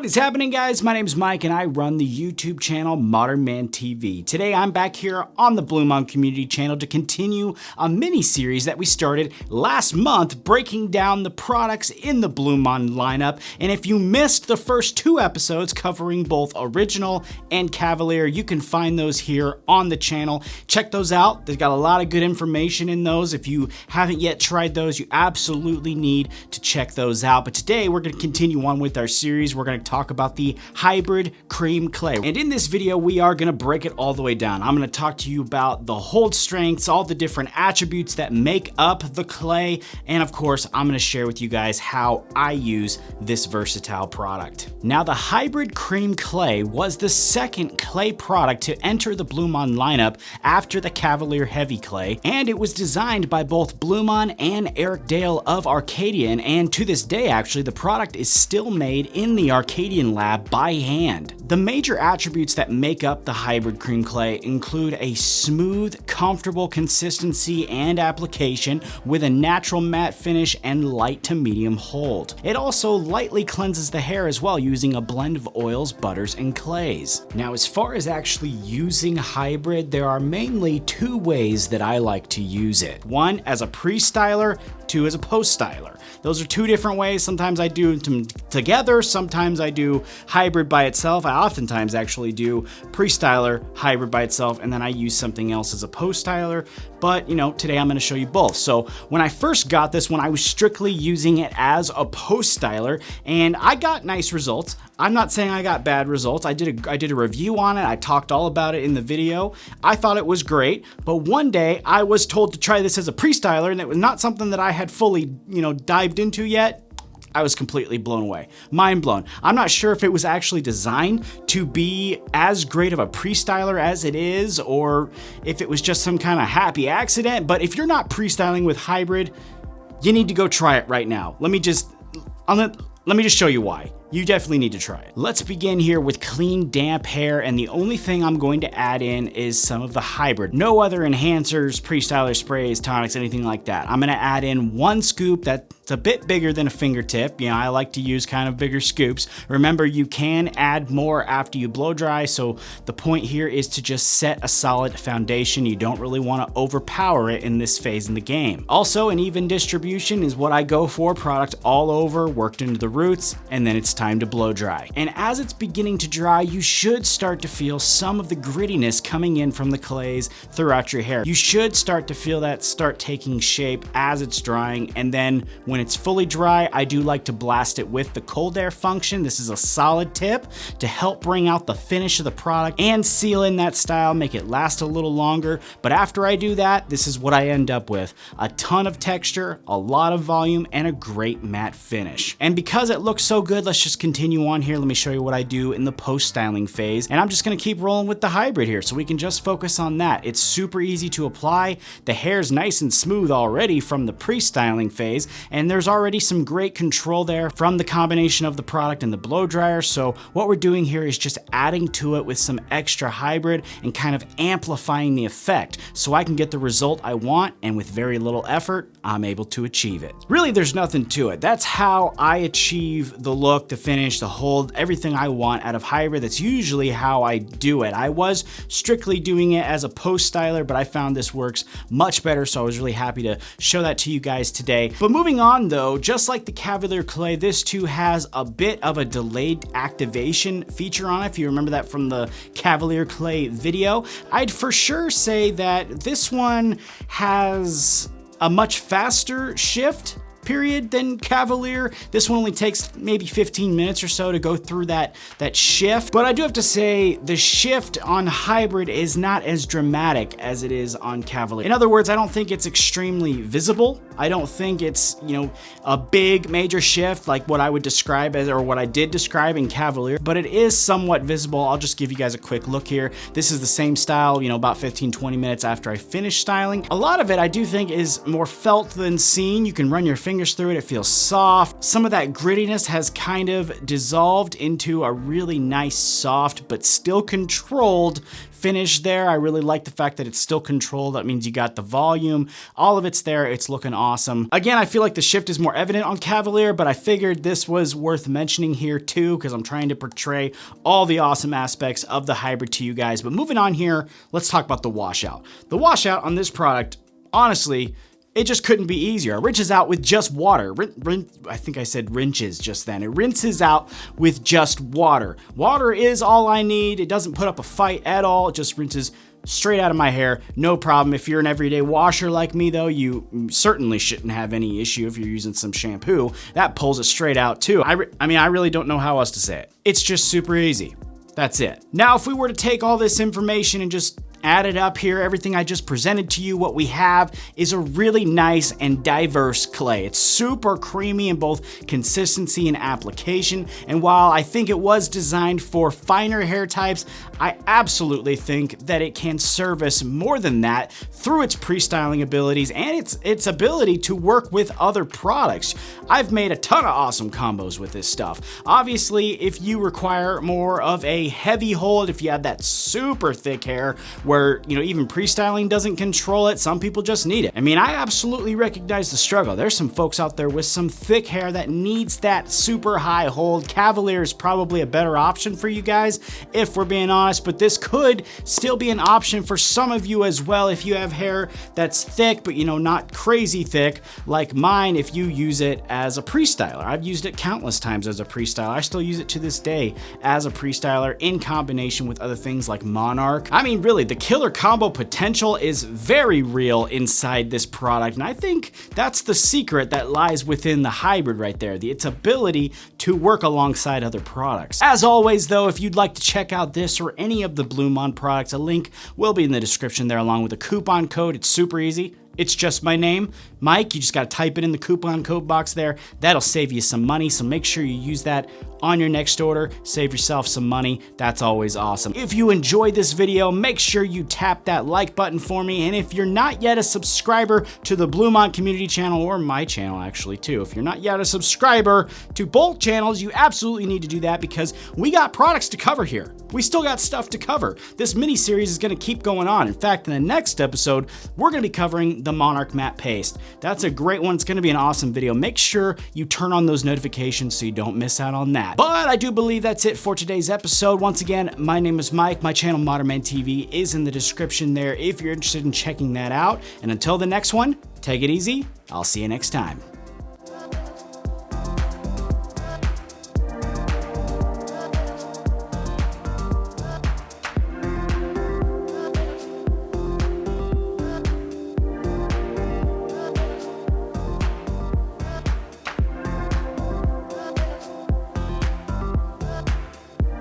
What is happening, guys? My name is Mike and I run the YouTube channel ModernManTV. Today I'm back here on the BluMaan community channel to continue a mini-series that we started last month breaking down the products in the BluMaan lineup. And if you missed the first two episodes covering both original and Cavalier, you can find those here on the channel. Check those out. They've got a lot of good information in those. If you haven't yet tried those, you absolutely need to check those out. But today we're going to continue on with our series. We're going to talk about the hybrid cream clay. And in this video, we are going to break it all the way down. I'm going to talk to you about the hold strengths, all the different attributes that make up the clay. And of course, I'm going to share with you guys how I use this versatile product. Now, the hybrid cream clay was the second clay product to enter the BluMaan lineup after the Cavalier heavy clay. And it was designed by both BluMaan and Eric Dale of Arcadian. And to this day, actually, the product is still made in the Arcadian lab by hand. The major attributes that make up the hybrid cream clay include a smooth, comfortable consistency and application with a natural matte finish and light to medium hold. It also lightly cleanses the hair as well using a blend of oils, butters, and clays. Now, as far as actually using hybrid, there are mainly two ways that I like to use it. One as a pre-styler, two as a post-styler. Those are two different ways. Sometimes I do them together, sometimes I do hybrid by itself. I oftentimes actually do pre-styler, hybrid by itself, and then I use something else as a post-styler. But you know, today I'm going to show you both. So when I first got this one, I was strictly using it as a post-styler, and I got nice results. I'm not saying I got bad results. I did a review on it. I talked all about it in the video. I thought it was great, but one day I was told to try this as a pre-styler, and it was not something that I had fully, dived into yet. I was completely blown away. Mind blown. I'm not sure if it was actually designed to be as great of a pre-styler as it is, or if it was just some kind of happy accident, but if you're not pre-styling with hybrid, you need to go try it right now. Let me just show you why. You definitely need to try it. Let's begin here with clean, damp hair, and the only thing I'm going to add in is some of the hybrid. No other enhancers, pre-styler sprays, tonics, anything like that. I'm gonna add in one scoop that's a bit bigger than a fingertip. I like to use kind of bigger scoops. Remember, you can add more after you blow dry, so the point here is to just set a solid foundation. You don't really wanna overpower it in this phase in the game. Also, an even distribution is what I go for. Product all over, worked into the roots, and then it's time to blow dry. And as it's beginning to dry, you should start to feel some of the grittiness coming in from the clays throughout your hair. You should start to feel that start taking shape as it's drying, and then when it's fully dry, I do like to blast it with the cold air function. This is a solid tip to help bring out the finish of the product and seal in that style, make it last a little longer. But after I do that, this is what I end up with: a ton of texture, a lot of volume, and a great matte finish. And because it looks so good, let's just continue on here. Let me show you what I do in the post-styling phase. And I'm just gonna keep rolling with the hybrid here so we can just focus on that. It's super easy to apply. The hair's nice and smooth already from the pre-styling phase, and there's already some great control there from the combination of the product and the blow dryer. So what we're doing here is just adding to it with some extra hybrid and kind of amplifying the effect so I can get the result I want, and with very little effort, I'm able to achieve it. Really, there's nothing to it. That's how I achieve the look, the finish, the hold, everything I want out of hybrid. That's usually how I do it. I was strictly doing it as a post styler, but I found this works much better, so I was really happy to show that to you guys today. But moving on though, just like the Cavalier clay, this too has a bit of a delayed activation feature on it. If you remember that from the Cavalier clay video, I'd for sure say that this one has a much faster shift period than Cavalier. This one only takes maybe 15 minutes or so to go through that shift. But I do have to say the shift on hybrid is not as dramatic as it is on Cavalier. In other words, I don't think it's extremely visible. I don't think it's, a big major shift like what I would describe as, or what I did describe in Cavalier, but it is somewhat visible. I'll just give you guys a quick look here. This is the same style, about 15-20 minutes after I finish styling. A lot of it I do think is more felt than seen. You can run your fingers through it. It feels soft. Some of that grittiness has kind of dissolved into a really nice, soft, but still controlled finish there. I really like the fact that it's still controlled. That means you got the volume. All of it's there. It's looking awesome. awesome. Again, I feel like the shift is more evident on Cavalier, but I figured this was worth mentioning here too, because I'm trying to portray all the awesome aspects of the hybrid to you guys. But moving on here, let's talk about the washout. The washout on this product, honestly, it just couldn't be easier. It rinses out with just water. I think I said rinses just then. It rinses out with just water. Water is all I need. It doesn't put up a fight at all. It just rinses straight out of my hair, no problem. If you're an everyday washer like me though, you certainly shouldn't have any issue if you're using some shampoo. That pulls it straight out too. I mean, I really don't know how else to say it. It's just super easy. That's it. Now, if we were to take all this information and just add it up here, everything I just presented to you, what we have is a really nice and diverse clay. It's super creamy in both consistency and application, and while I think it was designed for finer hair types, I absolutely think that it can service more than that through its pre-styling abilities and its ability to work with other products. I've made a ton of awesome combos with this stuff. Obviously, if you require more of a heavy hold, if you have that super thick hair where, you know, even pre-styling doesn't control it, some people just need it. I mean, I absolutely recognize the struggle. There's some folks out there with some thick hair that needs that super high hold. Cavalier is probably a better option for you guys, if we're being honest, but this could still be an option for some of you as well if you have hair that's thick, but, you know, not crazy thick like mine if you use it as a pre-styler. I've used it countless times as a pre-styler. I still use it to this day as a pre-styler in combination with other things like Monarch. I mean, really, the killer combo potential is very real inside this product, and I think that's the secret that lies within the hybrid right there, its ability to work alongside other products. As always though, if you'd like to check out this or any of the BluMaan products, a link will be in the description there along with a coupon code. It's super easy. It's just my name, Mike. You just got to type it in the coupon code box there. That'll save you some money, so make sure you use that on your next order. Save yourself some money. That's always awesome. If you enjoyed this video, make sure you tap that like button for me. And if you're not yet a subscriber to the BluMaan community channel, or my channel actually too, if you're not yet a subscriber to both channels, you absolutely need to do that because we got products to cover here. We still got stuff to cover. This mini series is going to keep going on. In fact, in the next episode, we're going to be covering the Monarch matte paste. That's a great one. It's going to be an awesome video. Make sure you turn on those notifications so you don't miss out on that. But I do believe that's it for today's episode. Once again, my name is Mike. My channel ModernManTV is in the description there if you're interested in checking that out. And until the next one, take it easy. I'll see you next time.